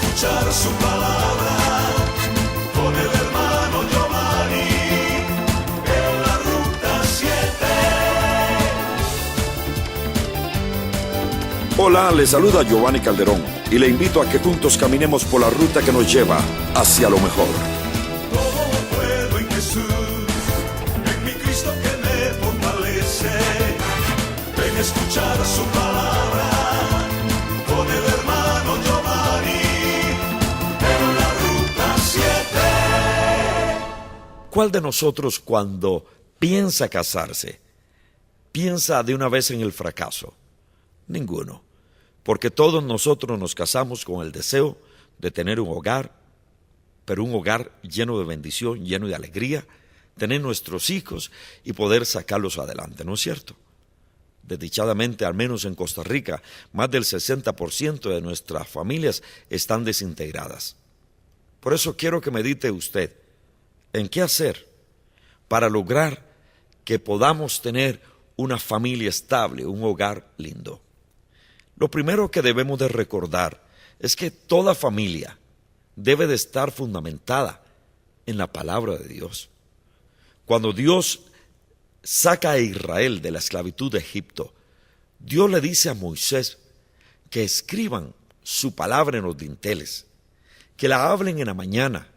escuchar su palabra con el hermano Giovanni en la Ruta 7. Hola, le saluda Giovanni Calderón y le invito a que juntos caminemos por la ruta que nos lleva hacia lo mejor. Todo puedo en Jesús, en mi Cristo que me fortalece. Ven a escuchar su palabra con el hermano Giovanni en la Ruta 7. ¿Cuál de nosotros cuando piensa casarse, piensa de una vez en el fracaso? Ninguno, porque todos nosotros nos casamos con el deseo de tener un hogar, pero un hogar lleno de bendición, lleno de alegría, tener nuestros hijos y poder sacarlos adelante, ¿no es cierto? Desdichadamente, al menos en Costa Rica, más del 60% de nuestras familias están desintegradas. Por eso quiero que medite usted en qué hacer para lograr que podamos tener una familia estable, un hogar lindo. Lo primero que debemos de recordar es que toda familia debe de estar fundamentada en la palabra de Dios. Cuando Dios saca a Israel de la esclavitud de Egipto, Dios le dice a Moisés que escriban su palabra en los dinteles, que la hablen en la mañana,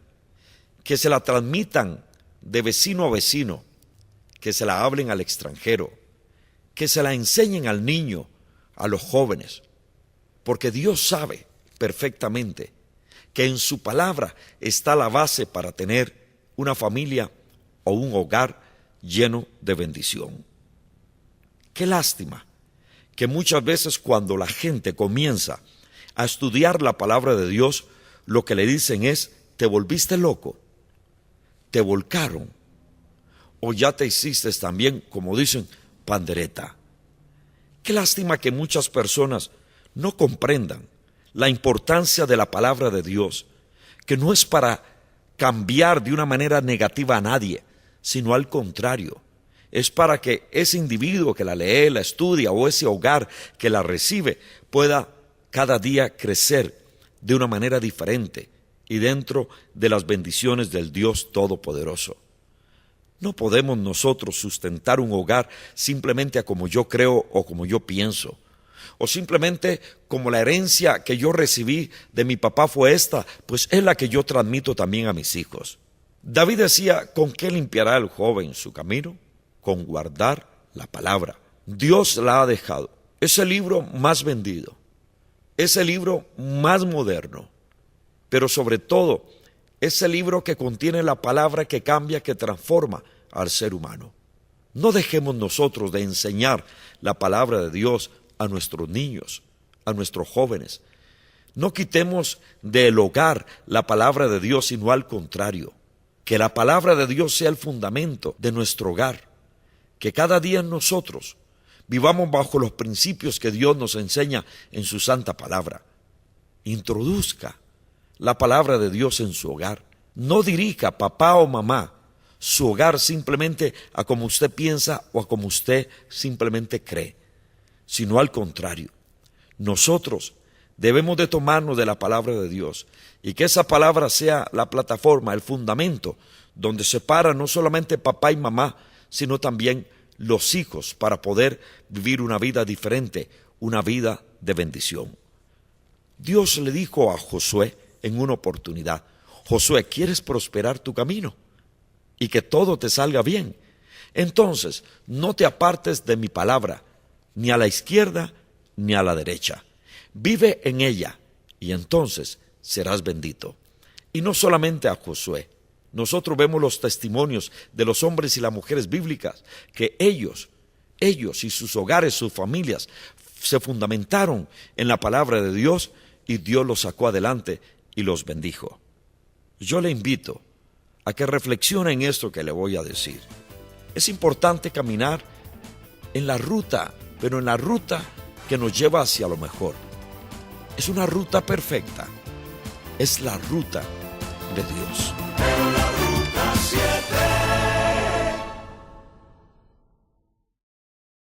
que se la transmitan de vecino a vecino, que se la hablen al extranjero, que se la enseñen al niño, a los jóvenes, porque Dios sabe perfectamente que en su palabra está la base para tener una familia o un hogar lleno de bendición. Qué lástima que muchas veces cuando la gente comienza a estudiar la palabra de Dios, lo que le dicen es: te volviste loco, te volcaron, o ya te hiciste también, como dicen, pandereta. Qué lástima que muchas personas no comprendan la importancia de la palabra de Dios, que no es para cambiar de una manera negativa a nadie, sino al contrario, es para que ese individuo que la lee, la estudia, o ese hogar que la recibe, pueda cada día crecer de una manera diferente y dentro de las bendiciones del Dios Todopoderoso. No podemos nosotros sustentar un hogar simplemente a como yo creo o como yo pienso, o simplemente como la herencia que yo recibí de mi papá fue esta, pues es la que yo transmito también a mis hijos. David decía: ¿con qué limpiará el joven su camino? Con guardar la palabra. Dios la ha dejado. Es el libro más vendido, es el libro más moderno, pero sobre todo es el libro que contiene la palabra que cambia, que transforma al ser humano. No dejemos nosotros de enseñar la palabra de Dios a nuestros niños, a nuestros jóvenes. No quitemos del hogar la palabra de Dios, sino al contrario, que la palabra de Dios sea el fundamento de nuestro hogar, que cada día nosotros vivamos bajo los principios que Dios nos enseña en su santa palabra. Introduzca la palabra de Dios en su hogar. No dirija, papá o mamá, su hogar simplemente a como usted piensa o a como usted simplemente cree, sino al contrario. Nosotros debemos de tomarnos de la palabra de Dios y que esa palabra sea la plataforma, el fundamento, donde se para no solamente papá y mamá, sino también los hijos, para poder vivir una vida diferente, una vida de bendición. Dios le dijo a Josué en una oportunidad: Josué, ¿quieres prosperar tu camino y que todo te salga bien? Entonces, no te apartes de mi palabra, ni a la izquierda ni a la derecha. Vive en ella y entonces serás bendito. Y no solamente a Josué. Nosotros vemos los testimonios de los hombres y las mujeres bíblicas, que ellos y sus hogares, sus familias, se fundamentaron en la palabra de Dios y Dios los sacó adelante y los bendijo. Yo le invito a que reflexione en esto que le voy a decir. Es importante caminar en la ruta, pero en la ruta que nos lleva hacia lo mejor. Es una ruta perfecta. Es la ruta de Dios.